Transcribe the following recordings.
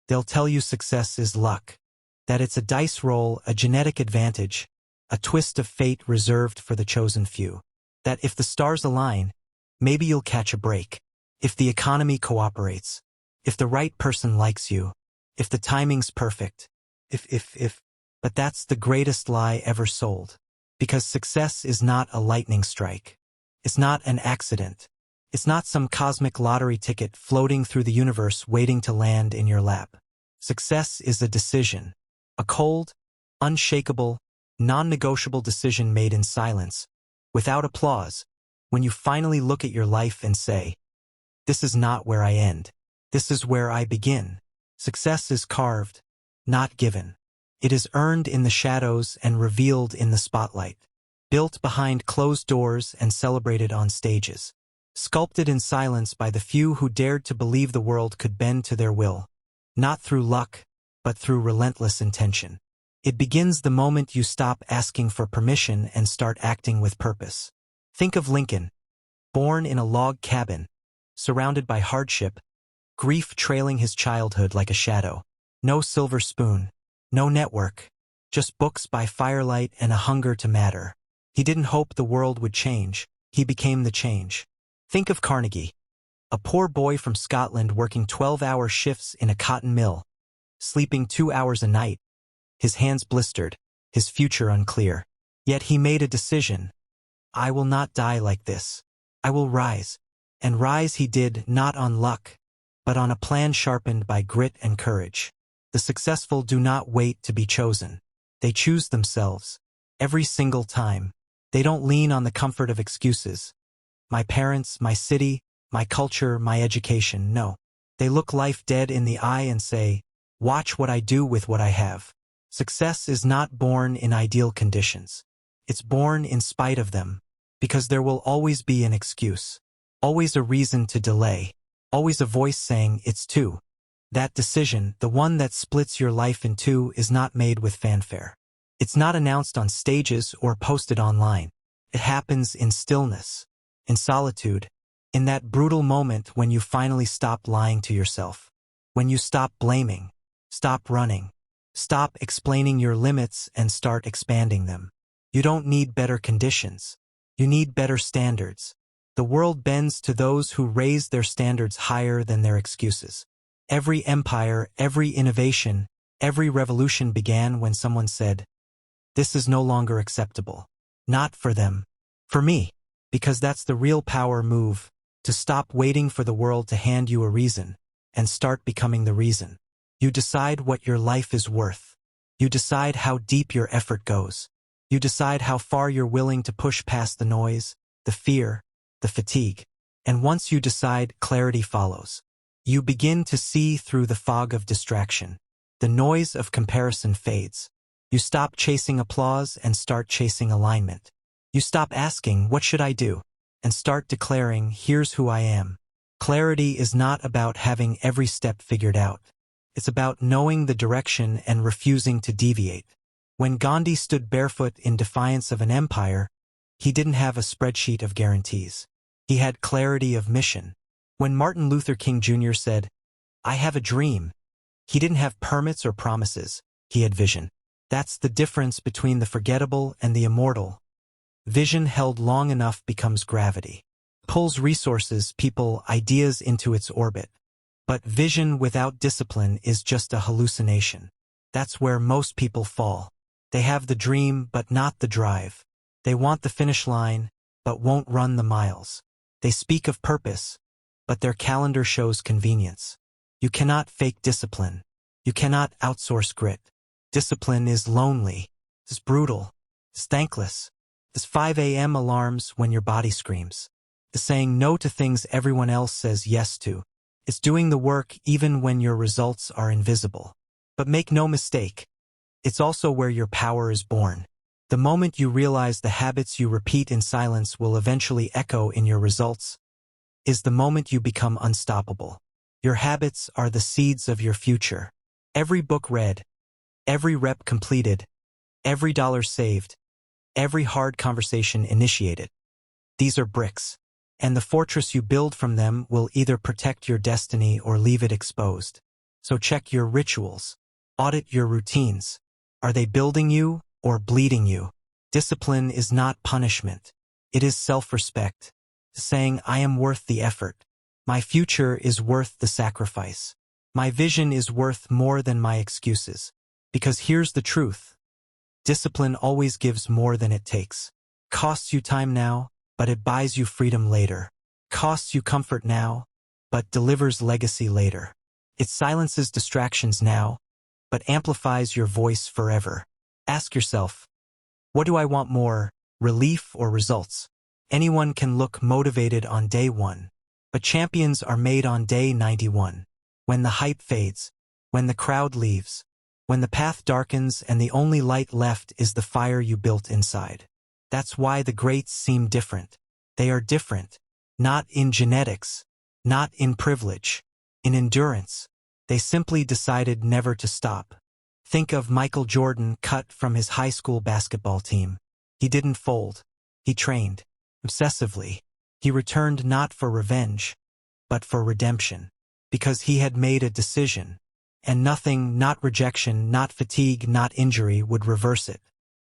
They'll tell you success is luck, that it's a dice roll, a genetic advantage, a twist of fate reserved for the chosen few. That if the stars align, maybe you'll catch a break. If the economy cooperates, if the right person likes you, if the timing's perfect, if. But that's the greatest lie ever sold. Because success is not a lightning strike. It's not an accident. It's not some cosmic lottery ticket floating through the universe waiting to land in your lap. Success is a decision. A cold, unshakable, non-negotiable decision made in silence, without applause, when you finally look at your life and say, "This is not where I end. This is where I begin." Success is carved, not given. It is earned in the shadows and revealed in the spotlight. Built behind closed doors and celebrated on stages. Sculpted in silence by the few who dared to believe the world could bend to their will. Not through luck, but through relentless intention. It begins the moment you stop asking for permission and start acting with purpose. Think of Lincoln, born in a log cabin, surrounded by hardship, grief trailing his childhood like a shadow. No silver spoon, no network, just books by firelight and a hunger to matter. He didn't hope the world would change, he became the change. Think of Carnegie, a poor boy from Scotland working 12-hour shifts in a cotton mill, sleeping 2 hours a night, his hands blistered, his future unclear. Yet he made a decision. I will not die like this. I will rise. And rise he did, not on luck, but on a plan sharpened by grit and courage. The successful do not wait to be chosen. They choose themselves. Every single time. They don't lean on the comfort of excuses. My parents, my city, my culture, my education, no. They look life dead in the eye and say, watch what I do with what I have. Success is not born in ideal conditions. It's born in spite of them, because there will always be an excuse, always a reason to delay, always a voice saying it's too. That decision, the one that splits your life in two, is not made with fanfare. It's not announced on stages or posted online. It happens in stillness, in solitude, in that brutal moment when you finally stop lying to yourself, when you stop blaming, stop running, stop explaining your limits and start expanding them. You don't need better conditions. You need better standards. The world bends to those who raise their standards higher than their excuses. Every empire, every innovation, every revolution began when someone said, "This is no longer acceptable." Not for them. For me. Because that's the real power move, to stop waiting for the world to hand you a reason, and start becoming the reason. You decide what your life is worth. You decide how deep your effort goes. You decide how far you're willing to push past the noise, the fear, the fatigue. And once you decide, clarity follows. You begin to see through the fog of distraction. The noise of comparison fades. You stop chasing applause and start chasing alignment. You stop asking, what should I do? And start declaring, here's who I am. Clarity is not about having every step figured out. It's about knowing the direction and refusing to deviate. When Gandhi stood barefoot in defiance of an empire, he didn't have a spreadsheet of guarantees. He had clarity of mission. When Martin Luther King Jr. said, I have a dream, he didn't have permits or promises, he had vision. That's the difference between the forgettable and the immortal. Vision held long enough becomes gravity. Pulls resources, people, ideas into its orbit. But vision without discipline is just a hallucination. That's where most people fall. They have the dream but not the drive. They want the finish line but won't run the miles. They speak of purpose, but their calendar shows convenience. You cannot fake discipline. You cannot outsource grit. Discipline is lonely, is brutal, is thankless, is 5 a.m. alarms when your body screams. Is saying no to things everyone else says yes to. It's doing the work even when your results are invisible. But make no mistake, it's also where your power is born. The moment you realize the habits you repeat in silence will eventually echo in your results, is the moment you become unstoppable. Your habits are the seeds of your future. Every book read, every rep completed, every dollar saved, every hard conversation initiated. These are bricks, and the fortress you build from them will either protect your destiny or leave it exposed. So check your rituals. Audit your routines. Are they building you or bleeding you? Discipline is not punishment. It is self-respect. Saying, I am worth the effort. My future is worth the sacrifice. My vision is worth more than my excuses. Because here's the truth. Discipline always gives more than it takes. Costs you time now, but it buys you freedom later. Costs you comfort now, but delivers legacy later. It silences distractions now, but amplifies your voice forever. Ask yourself, what do I want more, relief or results? Anyone can look motivated on day 1, but champions are made on day 91. When the hype fades, when the crowd leaves, when the path darkens and the only light left is the fire you built inside. That's why the greats seem different. They are different, not in genetics, not in privilege, in endurance. They simply decided never to stop. Think of Michael Jordan cut from his high school basketball team. He didn't fold. He trained. Obsessively. He returned not for revenge, but for redemption. Because he had made a decision. And nothing, not rejection, not fatigue, not injury, would reverse it.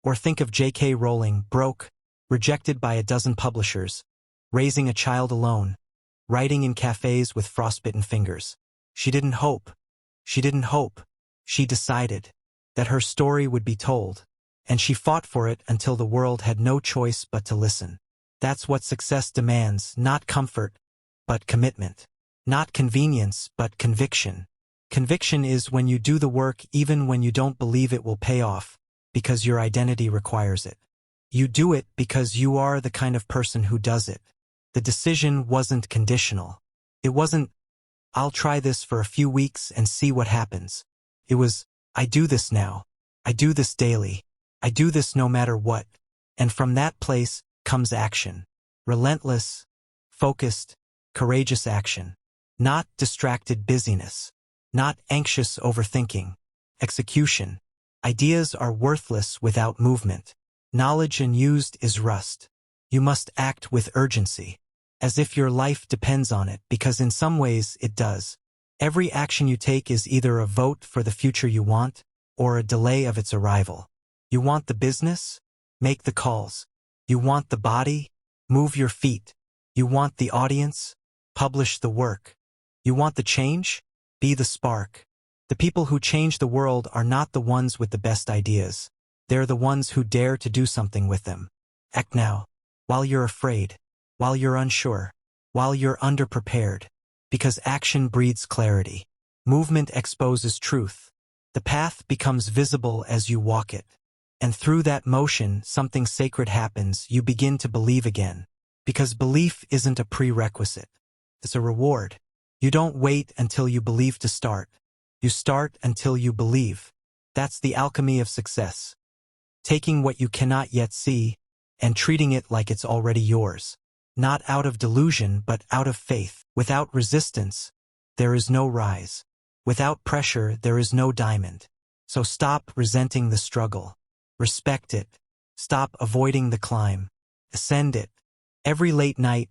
Or think of J.K. Rowling, broke, rejected by a dozen publishers, raising a child alone, writing in cafes with frostbitten fingers. She didn't hope. She didn't hope. She decided that her story would be told, and she fought for it until the world had no choice but to listen. That's what success demands, not comfort, but commitment. Not convenience, but conviction. Conviction is when you do the work even when you don't believe it will pay off, because your identity requires it. You do it because you are the kind of person who does it. The decision wasn't conditional. It wasn't, I'll try this for a few weeks and see what happens. It was, I do this now. I do this daily. I do this no matter what. And from that place comes action. Relentless, focused, courageous action. Not distracted busyness. Not anxious overthinking. Execution. Ideas are worthless without movement. Knowledge unused is rust. You must act with urgency, as if your life depends on it, because in some ways it does. Every action you take is either a vote for the future you want, or a delay of its arrival. You want the business? Make the calls. You want the body? Move your feet. You want the audience? Publish the work. You want the change? Be the spark. The people who change the world are not the ones with the best ideas. They're the ones who dare to do something with them. Act now, while you're afraid, while you're unsure, while you're underprepared. Because action breeds clarity. Movement exposes truth. The path becomes visible as you walk it. And through that motion, something sacred happens. You begin to believe again. Because belief isn't a prerequisite. It's a reward. You don't wait until you believe to start. You start until you believe. That's the alchemy of success. Taking what you cannot yet see and treating it like it's already yours. Not out of delusion, but out of faith. Without resistance, there is no rise. Without pressure, there is no diamond. So stop resenting the struggle. Respect it. Stop avoiding the climb. Ascend it. Every late night,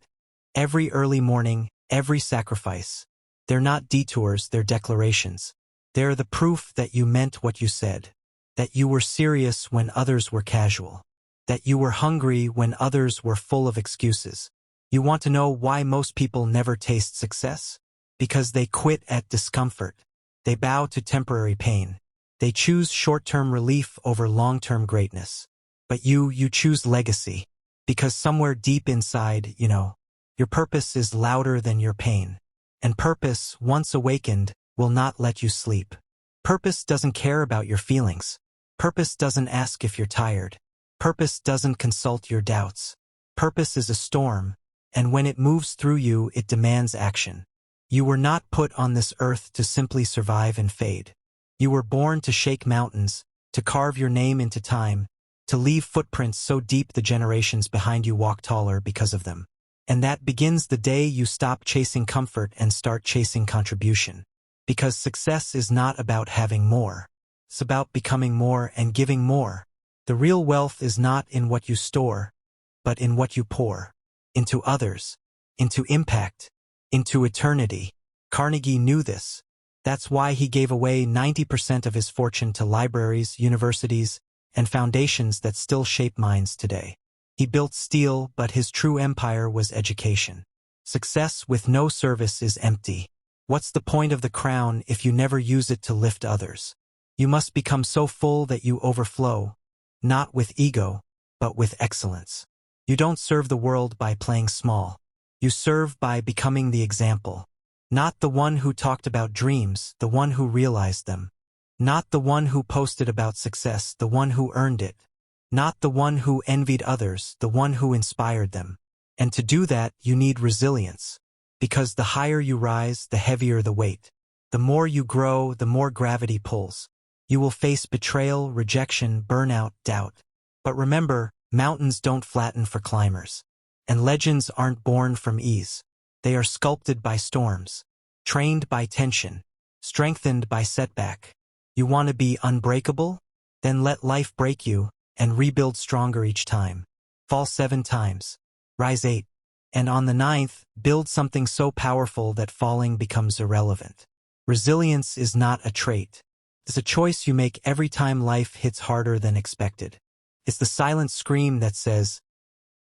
every early morning, every sacrifice. They're not detours, they're declarations. They're the proof that you meant what you said. That you were serious when others were casual. That you were hungry when others were full of excuses. You want to know why most people never taste success? Because they quit at discomfort. They bow to temporary pain. They choose short-term relief over long-term greatness. But you choose legacy. Because somewhere deep inside, your purpose is louder than your pain. And purpose, once awakened, will not let you sleep. Purpose doesn't care about your feelings. Purpose doesn't ask if you're tired. Purpose doesn't consult your doubts. Purpose is a storm, and when it moves through you, it demands action. You were not put on this earth to simply survive and fade. You were born to shake mountains, to carve your name into time, to leave footprints so deep the generations behind you walk taller because of them. And that begins the day you stop chasing comfort and start chasing contribution. Because success is not about having more. It's about becoming more and giving more. The real wealth is not in what you store, but in what you pour. Into others, into impact, into eternity. Carnegie knew this. That's why he gave away 90% of his fortune to libraries, universities, and foundations that still shape minds today. He built steel, but his true empire was education. Success with no service is empty. What's the point of the crown if you never use it to lift others? You must become so full that you overflow, not with ego, but with excellence. You don't serve the world by playing small. You serve by becoming the example. Not the one who talked about dreams, the one who realized them. Not the one who posted about success, the one who earned it. Not the one who envied others, the one who inspired them. And to do that, you need resilience. Because the higher you rise, the heavier the weight. The more you grow, the more gravity pulls. You will face betrayal, rejection, burnout, doubt. But remember, mountains don't flatten for climbers. And legends aren't born from ease. They are sculpted by storms, trained by tension, strengthened by setback. You want to be unbreakable? Then let life break you and rebuild stronger each time. Fall 7 times, rise 8, and on the 9th, build something so powerful that falling becomes irrelevant. Resilience is not a trait. It's a choice you make every time life hits harder than expected. It's the silent scream that says,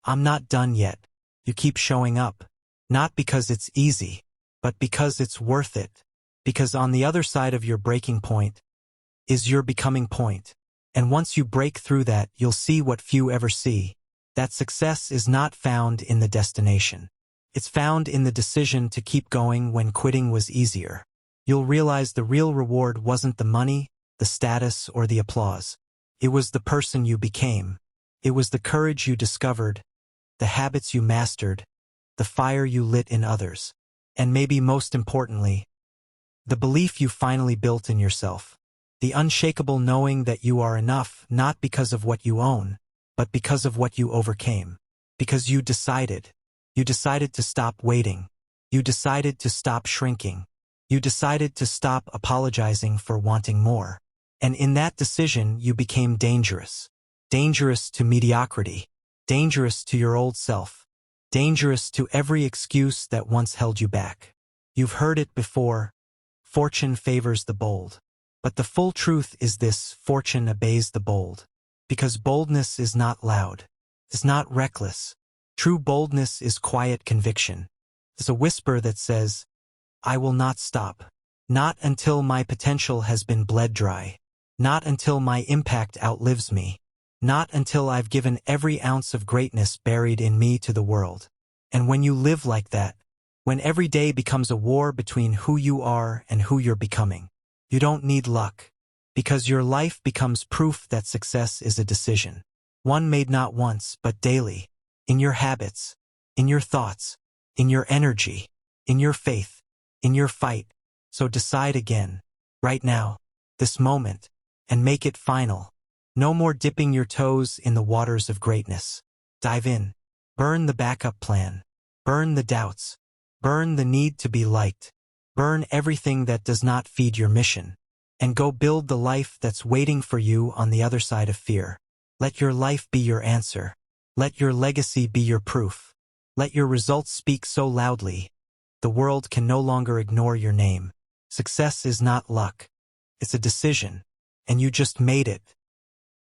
"I'm not done yet." You keep showing up, not because it's easy, but because it's worth it. Because on the other side of your breaking point is your becoming point. And once you break through that, you'll see what few ever see. That success is not found in the destination. It's found in the decision to keep going when quitting was easier. You'll realize the real reward wasn't the money, the status, or the applause. It was the person you became. It was the courage you discovered, the habits you mastered, the fire you lit in others. And maybe most importantly, the belief you finally built in yourself. The unshakable knowing that you are enough, not because of what you own, but because of what you overcame. Because you decided. You decided to stop waiting. You decided to stop shrinking. You decided to stop apologizing for wanting more. And in that decision, you became dangerous. Dangerous to mediocrity. Dangerous to your old self. Dangerous to every excuse that once held you back. You've heard it before. Fortune favors the bold. But the full truth is this: fortune obeys the bold. Because boldness is not loud. It's not reckless. True boldness is quiet conviction. It's a whisper that says, "I will not stop. Not until my potential has been bled dry. Not until my impact outlives me. Not until I've given every ounce of greatness buried in me to the world." And when you live like that, when every day becomes a war between who you are and who you're becoming, you don't need luck. Because your life becomes proof that success is a decision. One made not once, but daily. In your habits, in your thoughts, in your energy, in your faith, in your fight. So decide again, right now, this moment, and make it final. No more dipping your toes in the waters of greatness. Dive in. Burn the backup plan. Burn the doubts. Burn the need to be liked. Burn everything that does not feed your mission. And go build the life that's waiting for you on the other side of fear. Let your life be your answer. Let your legacy be your proof. Let your results speak so loudly, the world can no longer ignore your name. Success is not luck. It's a decision. And you just made it.